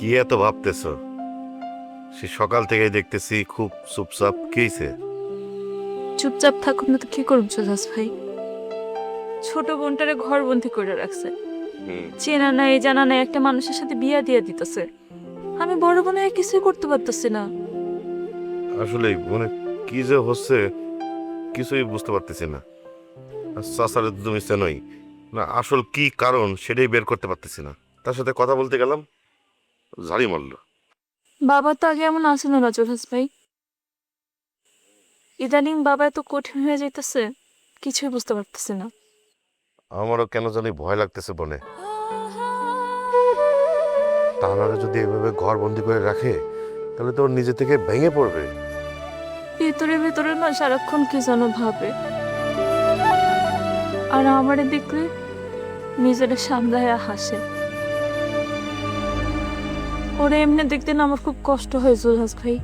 কি এত ভাবতেছ? সে সকাল থেকে দেখতেছি খুব চুপচাপ। কেছে? চুপচাপ থাকুন না তো কি করব সুজাস ভাই? ছোট বোনটারে ঘর বন্দি করে রাখছে, চেনা নাই জানা নাই একটা মানুষের সাথে বিয়া দিয়া দিতেছে। আমি বড় বোনে কিছুই করতে পারতেছি না। আসলে মানে কি যে হচ্ছে কিছুই বুঝতে পারতেছি না। আর চাচারে তো তুমি চেনোই না, আসল কি কারণ সেটাই বের করতে পারতেছি না। তার সাথে কথা বলতে গেলাম, ঝাড়ি মারলো। বাবা তো আগে এমন আসেন না সুজাস ভাই, ইদানিং বাবা এত কঠিন হয়ে যাইতেছে, কিছুই বুঝতে পারতেছি না। আমারও কেন জানি ভয় লাগতেছে বনে। তাহলে যদি এভাবে ঘর বন্দি করে রাখে তাহলে তো ওর নিজে থেকে ভেঙে পড়বে। ভিতরে ভিতরে না সারাক্ষণ কি যেন ভাবে, আর আমারে দেখলে নিজের সামলায়া হাসে। ওরে এমনি দেখতে না আমার খুব কষ্ট হয় সুজাস ভাই।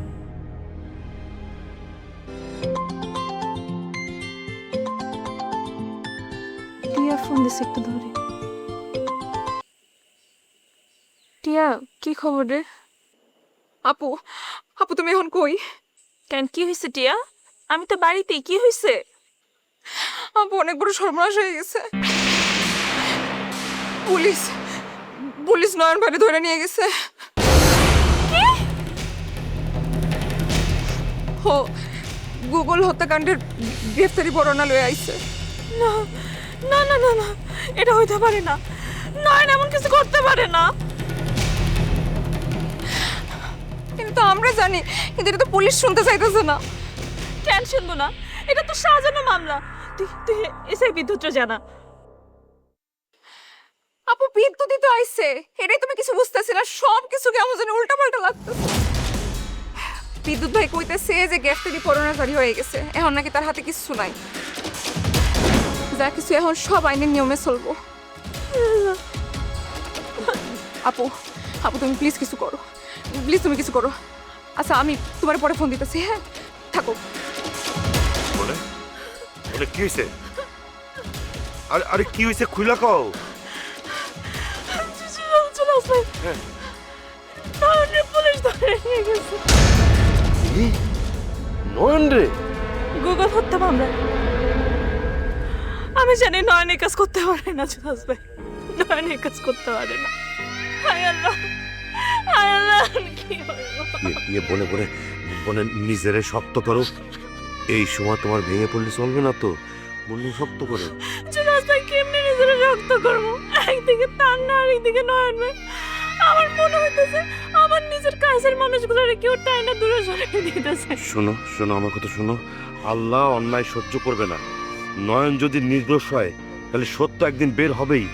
টিয়া ফোন দিছে, একটু ধরে। টিয়া, কি খবর রে? আপু, আপু তুমি এখন কই? কেন, কি হয়েছে টিয়া? আমি তো বাড়িতে, কি হয়েছে? আপু অনেক বড় সর্বনাশ হয়ে গেছে। পুলিশ পুলিশ নয়ন ভাইরে ধরে নিয়ে গেছে। হো, গুগল হত্যাকাণ্ডের গ্রেফতারি পরোয়ানা লয়ে আইছে। না না না না না, এটা হইতে পারে না। নয়ন এমন কিছু করতে পারে না। কিন্তু আমরা জানি, কিন্তু এটা তো পুলিশ শুনতে চাইতেছে না। কেন শুনবো না? এটা তো সাজানো মামলা। তুই তুই এসআই বিদ্যুৎ জানা। আপু বিদ্যুৎই তো আইছে, এটাই তুমি কিছু বুঝতেছি না। সব কিছু কেমন যেন উল্টাপাল্টা লাগতেছে। বিদ্যুৎ ভাই কইতেছে যে গ্রেফতারি পরোয়ানা জারি হয়ে গেছে, এখন নাকি তার হাতে কিছু নাই। যা কিছু এখন সব আইনের নিয়মে চলবো। আপু, আপু তুমি প্লিজ কিছু করো, প্লিজ তুমি কিছু করো। আচ্ছা আমি তোমার পরে ফোন দিতেছি, হ্যাঁ থাকো। বলে বলে কি হয়েছে? আরে আরে কি হয়েছে খুইলা কও। চলো ভাই, হ্যাঁ। নয়নের পুলিশ ধরে নিয়ে গেছে। কি? নয়ন রে? গুগল হত্যা মামলা। আমি জানি নয়ন এই কাজ করতে পারে না সুজাস ভাই, নয়ন এই কাজ করতে পারে না। হায় আল্লাহ, হায় আল্লাহ, কি হইলো? ইয়ে বলে বলে বলে নিজেরে শক্ত করো। এই সময় তোমার ভেঙে পড়লে চলবে না তো, বললে শক্ত করো। সুজাস ভাই কেমনি নিজের রক্ত করবো? একদিকে তার না, আর একদিকে নয়ন ভাই। আমার মনে হইতেছে আমার নিজের কাছের মানুষগুলোরে কেউ টাইনা দূরে সরিয়ে দিতেছে। শোনো শোনো, আমার কথা শোনো। আল্লাহ অন্যায় সহ্য করবে না। নয়ন যদি নির্দোষ হয় তাহলে সত্য একদিন বের হবেই।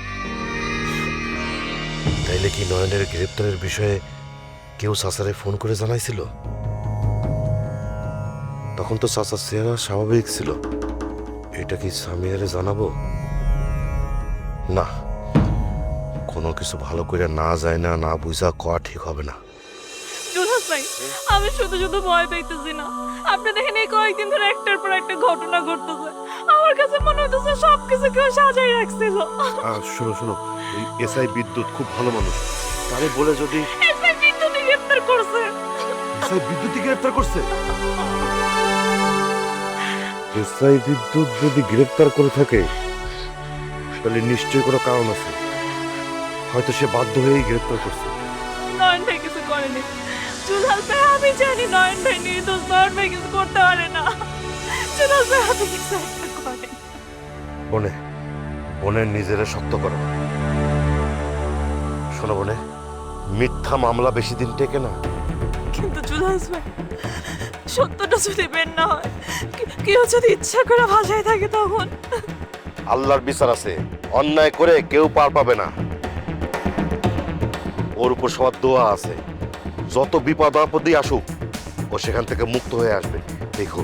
তাইলে কি নয়নের গ্রেপ্তারের বিষয়ে কেউ চাচারে ফোন করে জানাইছিল? তখন তো চাচার চেহারা স্বাভাবিক ছিল। এটা কি সামিয়ারে জানাবো? না, কোনো কিছু ভালো করে না যায় না, না বুঝা কয়া ঠিক হবে না। জুলহাস ভাই, আমি শুধু শুধু ভয় পাইতেছি না। আপনি দেখেন এই কয়েকদিন ধরে একটার পর একটা ঘটনা ঘটতেছে। আমার কাছে মনে হইতেছে সবকিছু কেউ সাজাই রাখছিল। শোনো শোনো, এই এসআই বিদ্যুৎ খুব ভালো মানুষ। তারে বলে যদি এসআই বিদ্যুৎই গ্রেফতার করছে। এসআই বিদ্যুৎই গ্রেপ্তার করছে? এসআই বিদ্যুৎ যদি গ্রেপ্তার করে থাকে তাহলে নিশ্চয়ই কোনো কারণ আছে। হয়তো সে বাধ্য হয়েই গ্রেপ্তার করছে। নয়ন ভাই কিছু করেনি। জুলহাস ভাই, আমি জানি নয়ন ভাই নির্দোষ। নয়ন ভাই কিছু করতে পারে না। জুলহাস ভাই হাতে কিছু একটা করে। বনে বনের নিজেরা শক্ত করো। শোনো বনে, মিথ্যা মামলা বেশি দিন টেকে না। কিন্তু জুলহাস ভাই, সত্যটা যদি বের না হয়, কেউ যদি ইচ্ছা করে ভাষায় থাকে তখন? আল্লাহর বিচার আছে, অন্যায় করে কেউ পার পাবে না। ওর উপর সবার দোয়া আছে, যত বিপদ আপদই আসুক ও সেখান থেকে মুক্ত হয়ে আসবে। দেখো